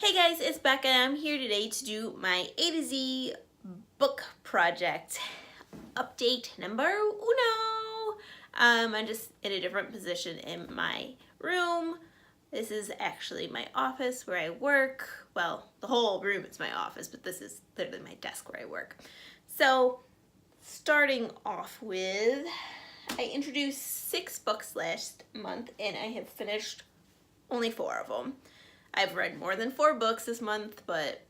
Hey guys, it's Becca. I'm here today to do my A to Z book project update number uno. I'm just in a different position in my room. This is actually my office where I work. Well, the whole room is my office, but this is literally my desk where I work. So, starting off with, I introduced 6 books last month and I have finished only 4 of them. I've read more than 4 books this month, but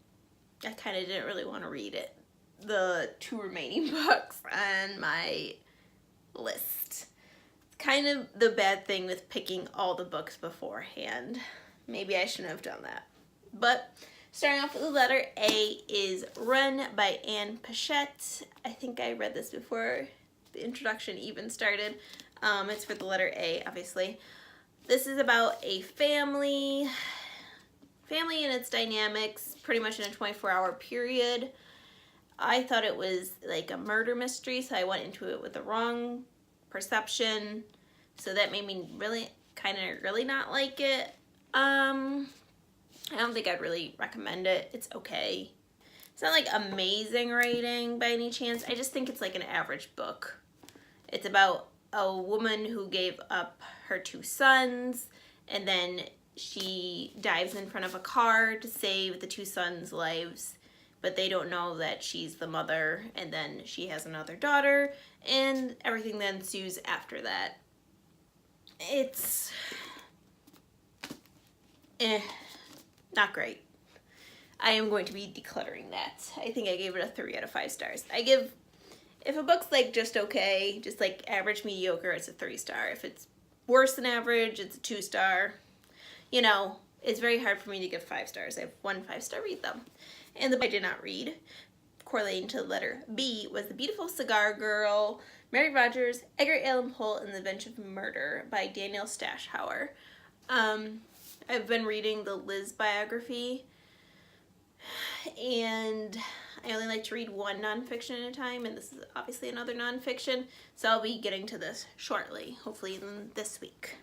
I kind of didn't really want to read the 2 remaining books on my list. It's kind of the bad thing with picking all the books beforehand. Maybe I shouldn't have done that. But starting off with the letter A is Run by Ann Patchett. I think I read this before the introduction even started. It's for the letter A, obviously. This is about a family and its dynamics pretty much in a 24-hour period. I thought it was like a murder mystery, so I went into it with the wrong perception. So that made me really not like it. I don't think I'd really recommend it. It's okay. It's not like amazing writing by any chance. I just think it's like an average book. It's about a woman who gave up her 2 sons, and then she dives in front of a car to save the 2 sons' lives, but they don't know that she's the mother, and then she has another daughter, and everything that ensues after that. It's not great. I am going to be decluttering that. I think I gave it a 3 out of 5 stars. If a book's like just okay, just like average mediocre, it's a 3-star. If it's worse than average, it's a 2-star. You know, it's very hard for me to give 5 stars. I have 1 5-star read them. And the book I did not read, correlating to the letter B, was The Beautiful Cigar Girl, Mary Rodgers, Edgar Allan Poe, and the Invention of Murder by Daniel Stashower. I've been reading the Liz biography, and I only like to read 1 nonfiction at a time, and this is obviously another nonfiction, so I'll be getting to this shortly, hopefully this week.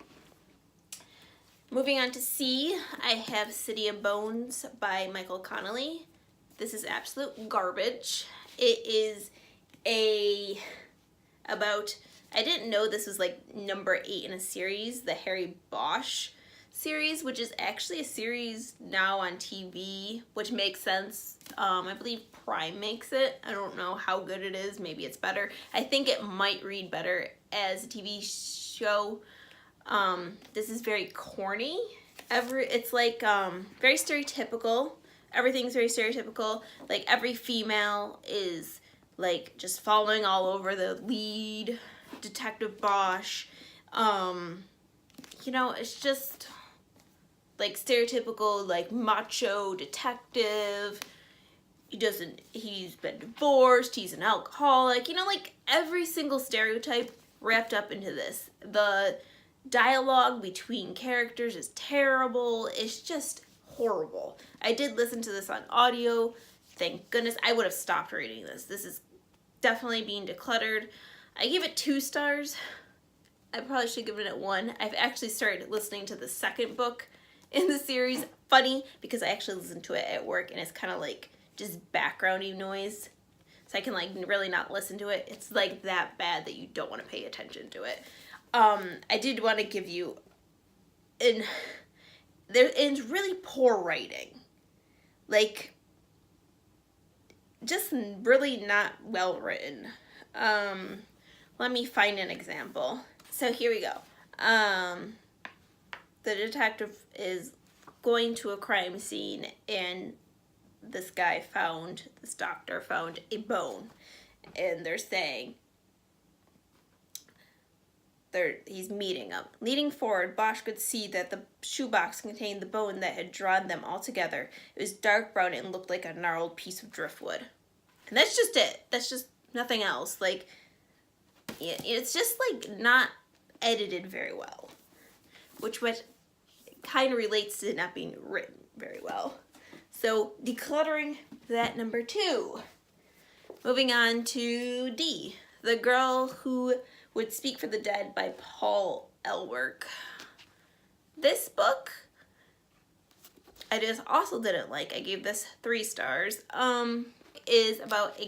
Moving on to C, I have City of Bones by Michael Connelly. This is absolute garbage. It is I didn't know this was like number 8 in a series, the Harry Bosch series, which is actually a series now on TV, which makes sense. I believe Prime makes it. I don't know how good it is. Maybe it's better. I think it might read better as a TV show. This is very corny. It's like very stereotypical. Everything's very stereotypical. Like every female is like just following all over the lead, Detective Bosch. You know, it's just like stereotypical like macho detective. He's been divorced, he's an alcoholic, you know, like every single stereotype wrapped up into this. The dialogue between characters is terrible. It's just horrible. I did listen to this on audio. Thank goodness. I would have stopped reading this. This is definitely being decluttered. I gave it 2 stars. I probably should give it 1. I've actually started listening to the second book in the series. Funny, because I actually listened to it at work and it's kind of like just backgroundy noise. So I can like really not listen to it. It's like that bad that you don't want to pay attention to it. I did want to give you it's really poor writing. Like, just really not well written. Let me find an example. So here we go. The detective is going to a crime scene and this doctor found a bone, and they're saying, he's meeting them. Leaning forward, Bosch could see that the shoebox contained the bone that had drawn them all together. It was dark brown and looked like a gnarled piece of driftwood. And that's just it. That's just nothing else. Like, it's just like not edited very well, which kind of relates to not being written very well. So decluttering that number 2. Moving on to D, The Girl Who Would Speak for the Dead by Paul Elwork. This book I just also didn't like, I gave this 3 stars, is about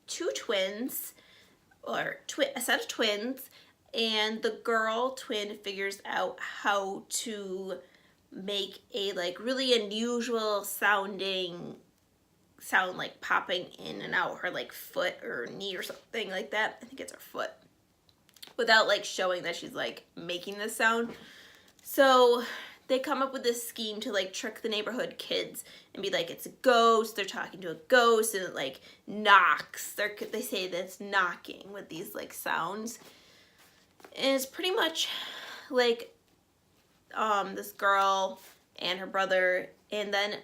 two twins, or a set of twins, and the girl twin figures out how to make a like really unusual sounding sound, like popping in and out her like foot or knee or something like that. I think it's her foot, without like showing that she's like making this sound. So they come up with this scheme to like trick the neighborhood kids and be like, it's a ghost, they're talking to a ghost, and it like knocks. They say that it's knocking with these like sounds. And it's pretty much like this girl and her brother, and then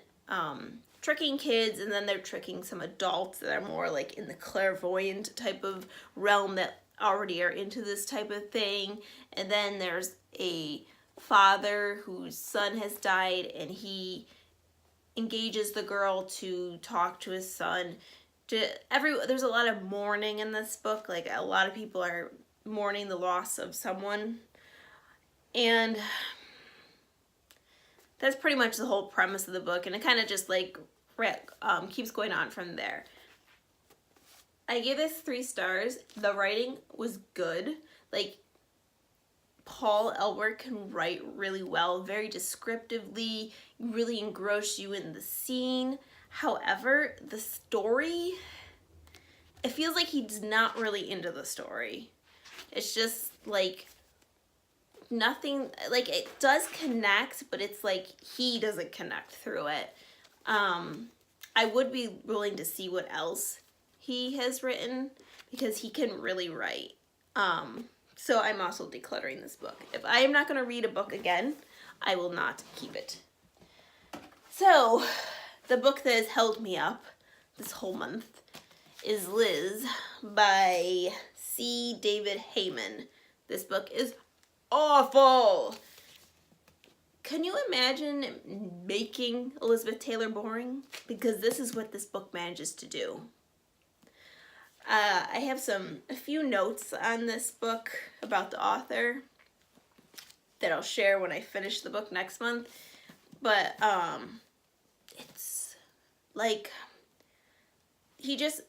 tricking kids, and then they're tricking some adults that are more like in the clairvoyant type of realm that already are into this type of thing. And then there's a father whose son has died, and he engages the girl to talk to his son. There's a lot of mourning in this book. Like, a lot of people are mourning the loss of someone, and that's pretty much the whole premise of the book, and it kind of just like keeps going on from there. I gave this 3 stars. The writing was good. Like, Paul Elwork can write really well, very descriptively, really engross you in the scene. However, the story, it feels like he's not really into the story. It's just like nothing, like it does connect, but it's like he doesn't connect through it. I would be willing to see what else he has written, because he can really write. So I'm also decluttering this book. If I am not going to read a book again, I will not keep it. So the book that has held me up this whole month is Liz by C. David Heymann. This book is awful. Can you imagine making Elizabeth Taylor boring? Because this is what this book manages to do. I have a few notes on this book about the author that I'll share when I finish the book next month. But it's like he just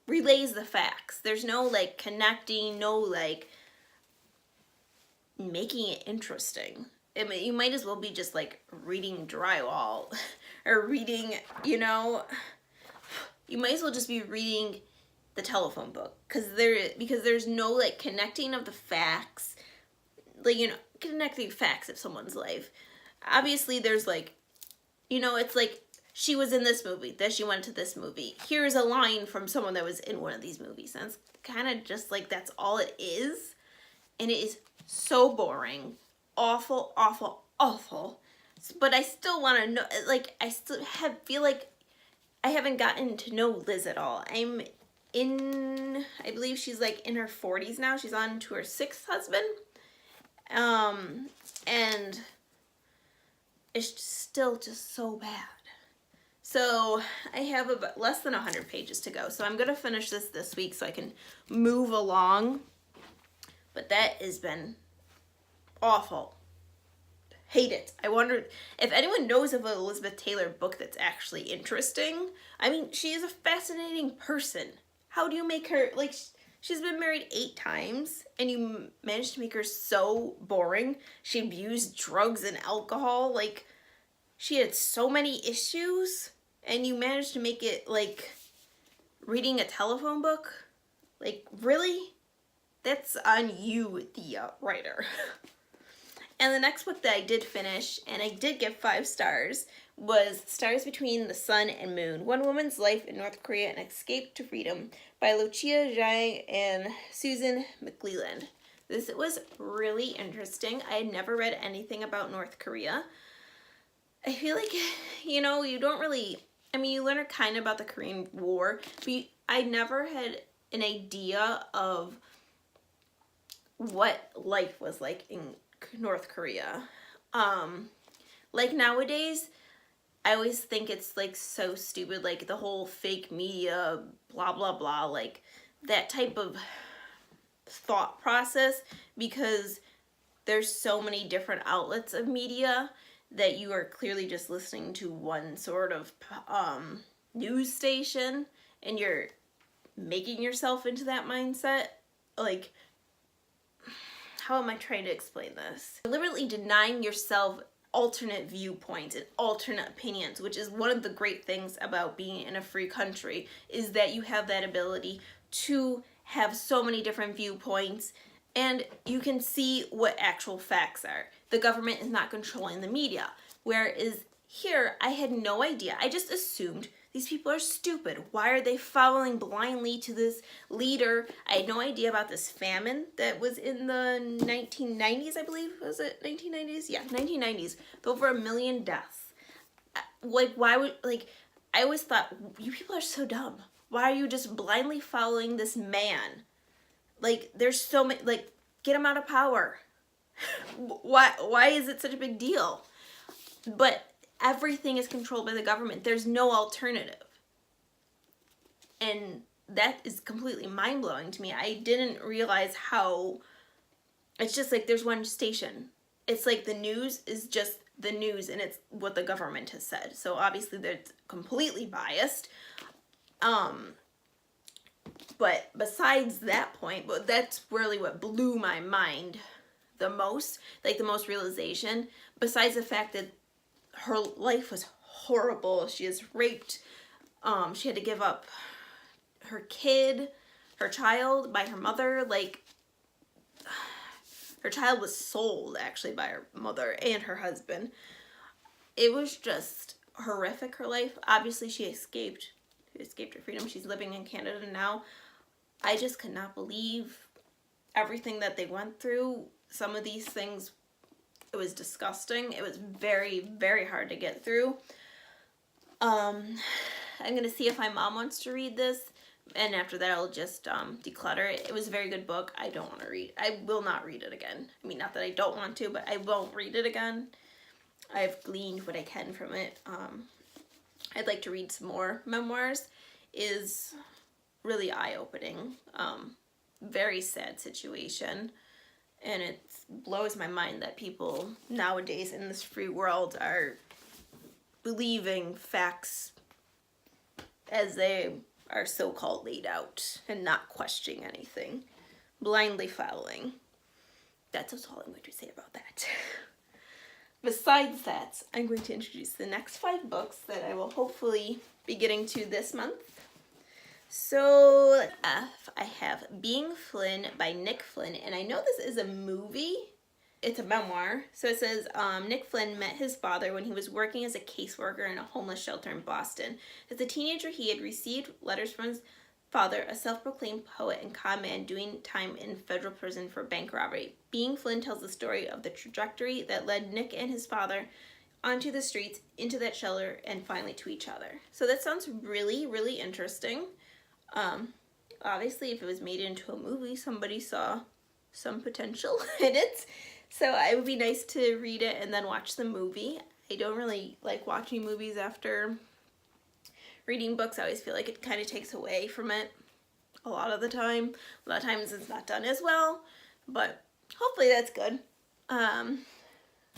relays the facts. There's no like connecting, no like making it interesting. I mean, you might as well be just like reading drywall or reading, you might as well just be reading the telephone book, because there's no like connecting of the facts, like, connecting facts of someone's life. Obviously there's like, it's like she was in this movie, then she went to this movie, here's a line from someone that was in one of these movies, and it's kind of just like that's all it is. And it is so boring, awful, but I still want to know, like, I still feel like I haven't gotten to know Liz at all. I believe she's like in her 40s now. She's on to her 6th husband. And it's still just so bad. So I have about less than 100 pages to go. So I'm going to finish this week so I can move along. But that has been awful. Hate it. I wonder if anyone knows of an Elizabeth Taylor book that's actually interesting. I mean, she is a fascinating person. How do you make her, like, she's been married 8 times, and you managed to make her so boring? She abused drugs and alcohol. Like, she had so many issues, and you managed to make it, like, reading a telephone book? Like, really? That's on you, the writer. And the next book that I did finish, and I did give 5 stars, was Stars Between the Sun and Moon, One Woman's Life in North Korea and Escape to Freedom by Lucia, Jang, and Susan McMclelland. This was really interesting. I had never read anything about North Korea. I feel like, you don't really, you learn kind of about the Korean War, but I never had an idea of what life was like in North Korea. Like nowadays, I always think it's like so stupid, like the whole fake media, blah, blah, blah, like that type of thought process, because there's so many different outlets of media that you are clearly just listening to one sort of news station and you're making yourself into that mindset. Like, how am I trying to explain this? Deliberately denying yourself alternate viewpoints and alternate opinions, which is one of the great things about being in a free country, is that you have that ability to have so many different viewpoints and you can see what actual facts are. The government is not controlling the media. Whereas here, I had no idea. I just assumed these people are stupid. Why are they following blindly to this leader? I had no idea about this famine that was in the 1990s, I believe. Was it 1990s? Yeah, 1990s. Over 1 million deaths. Like, why would, like, I always thought, you people are so dumb. Why are you just blindly following this man? Like, there's so many, like, get him out of power. Why is it such a big deal? But everything is controlled by the government. There's no alternative. And that is completely mind-blowing to me. I didn't realize how, it's just like there's one station. It's like the news is just the news and it's what the government has said. So obviously they're completely biased. But besides that point, but that's really what blew my mind the most, like the most realization, besides the fact that her life was horrible. She is raped. She had to give up her kid, her child, by her mother. Like, her child was sold, actually, by her mother and her husband. It was just horrific, her life. Obviously, she escaped her freedom. She's living in Canada now. I just could not believe everything that they went through. Some of these things, it was disgusting. It was very, very hard to get through. I'm going to see if my mom wants to read this. And after that, I'll just declutter it. It was a very good book. I don't want to read. I will not read it again. I mean, not that I don't want to, but I won't read it again. I've gleaned what I can from it. I'd like to read some more memoirs. Is really eye-opening. Very sad situation. And it blows my mind that people nowadays in this free world are believing facts as they are so-called laid out and not questioning anything. Blindly following. That's all I'm going to say about that. Besides that, I'm going to introduce the next 5 books that I will hopefully be getting to this month. So, I have Being Flynn by Nick Flynn, and I know this is a movie. It's a memoir. So it says, Nick Flynn met his father when he was working as a caseworker in a homeless shelter in Boston. As a teenager, he had received letters from his father, a self-proclaimed poet and con man doing time in federal prison for bank robbery. Being Flynn tells the story of the trajectory that led Nick and his father onto the streets, into that shelter, and finally to each other. So that sounds really, really interesting. Obviously, if it was made into a movie, somebody saw some potential in it. So it would be nice to read it and then watch the movie. I don't really like watching movies after reading books. I always feel like it kind of takes away from it a lot of the time. A lot of times it's not done as well, but hopefully that's good.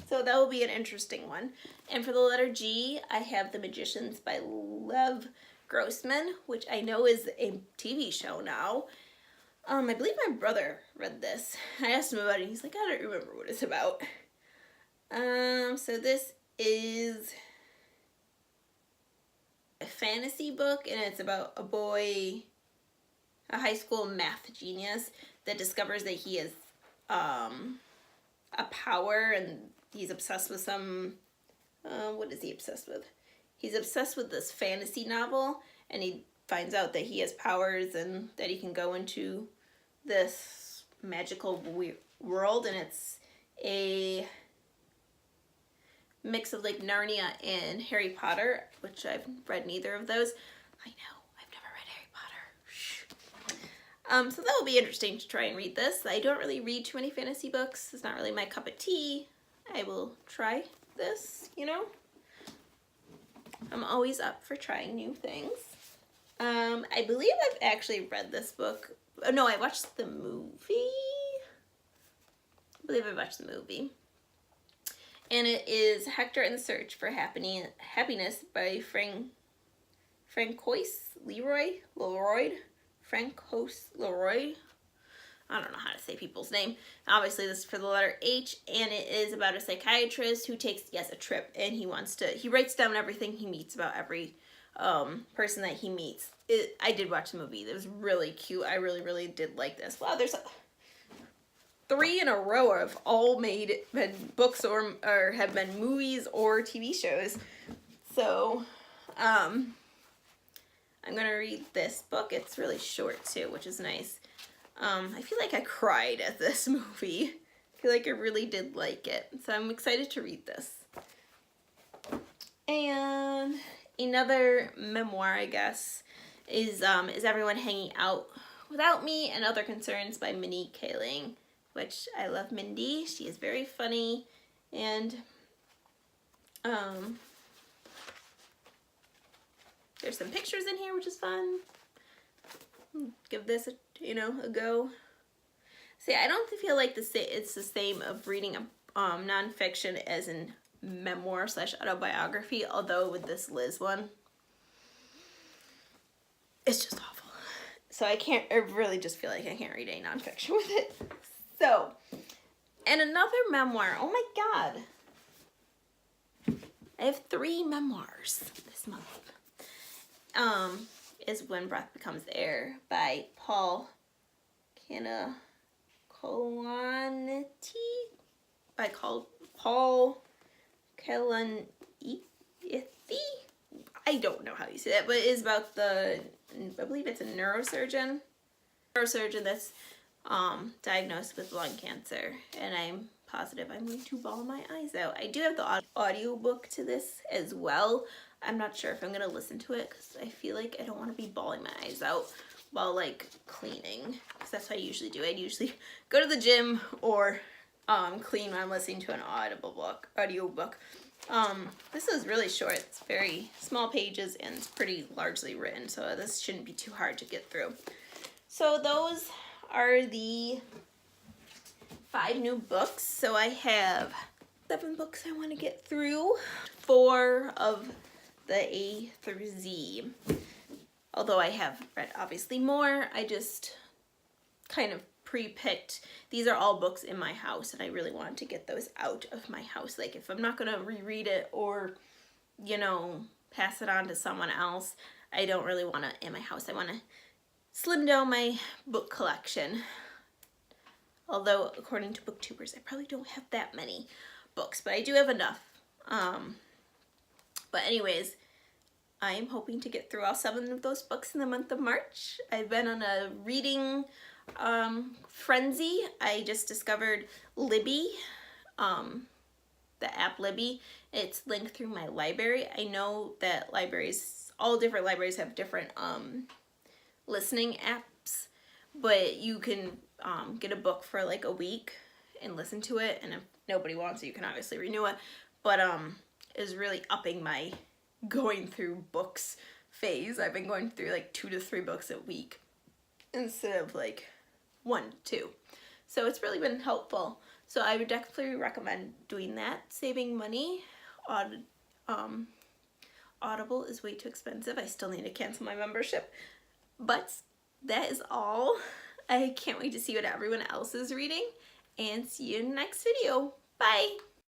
So that will be an interesting one. And for the letter G, I have The Magicians by Liv Grossman, which I know is a TV show now. I believe my brother read this. I asked him about it, and he's like, I don't remember what it's about. So this is a fantasy book, and it's about a boy, a high school math genius, that discovers that he has a power, and he's obsessed with some, what is he obsessed with? He's obsessed with this fantasy novel, and he finds out that he has powers and that he can go into this magical world, and it's a mix of like Narnia and Harry Potter, which I've read neither of those. I know, I've never read Harry Potter. So that will be interesting to try and read this. I don't really read too many fantasy books. It's not really my cup of tea. I will try this, you know. I'm always up for trying new things. I believe I've actually read this book. Oh, no, I watched the movie. I believe I watched the movie. And it is Hector in Search for Happiness by Francois Lelord. I don't know how to say people's name. Obviously, this is for the letter H, and it is about a psychiatrist who takes, a trip, and he writes down everything he meets about every person that he meets. I did watch the movie. It was really cute. I really, really did like this. Wow, there's 3 in a row have all been books or have been movies or TV shows. So, I'm going to read this book. It's really short, too, which is nice. I feel like I cried at this movie. I feel like I really did like it. So I'm excited to read this. And another memoir, I guess, is Everyone Hanging Out Without Me and Other Concerns by Mindy Kaling, which I love Mindy. She is very funny, and there's some pictures in here, which is fun. Give this a go. See, I don't feel like it's the same of reading a nonfiction as in memoir / autobiography, although with this Liz one, it's just awful. So I really just feel like I can't read any nonfiction with it. So, and another memoir. Oh my God. I have 3 memoirs this month. Is When Breath Becomes Air by Paul Kalanthi. Paul Kalanthi. I don't know how you say that, but it is about I believe it's a neurosurgeon that's diagnosed with lung cancer, and I'm positive I'm going to bawl my eyes out. I do have the audio book to this as well. I'm not sure if I'm going to listen to it because I feel like I don't want to be bawling my eyes out while like cleaning, because that's what I usually do. I'd usually go to the gym or clean when I'm listening to an audio book. This is really short. It's very small pages and it's pretty largely written, so this shouldn't be too hard to get through. So those are the 5 new books. So I have 7 books I want to get through. 4 of the A through Z. Although I have read obviously more, I just kind of pre-picked. These are all books in my house, and I really wanted to get those out of my house. Like, if I'm not going to reread it or, pass it on to someone else, I don't really want it in my house. I want to slim down my book collection. Although, according to booktubers, I probably don't have that many books, but I do have enough. But anyways, I am hoping to get through all 7 of those books in the month of March. I've been on a reading frenzy. I just discovered Libby, the app Libby. It's linked through my library. I know that all different libraries have different listening apps, but you can get a book for like a week and listen to it, and if nobody wants it, you can obviously renew it. But is really upping my going through books phase. I've been going through like 2 to 3 books a week instead of like 1 to 2. So it's really been helpful. So I would definitely recommend doing that. Saving money. Audible is way too expensive. I still need to cancel my membership. But that is all. I can't wait to see what everyone else is reading. And see you in the next video. Bye!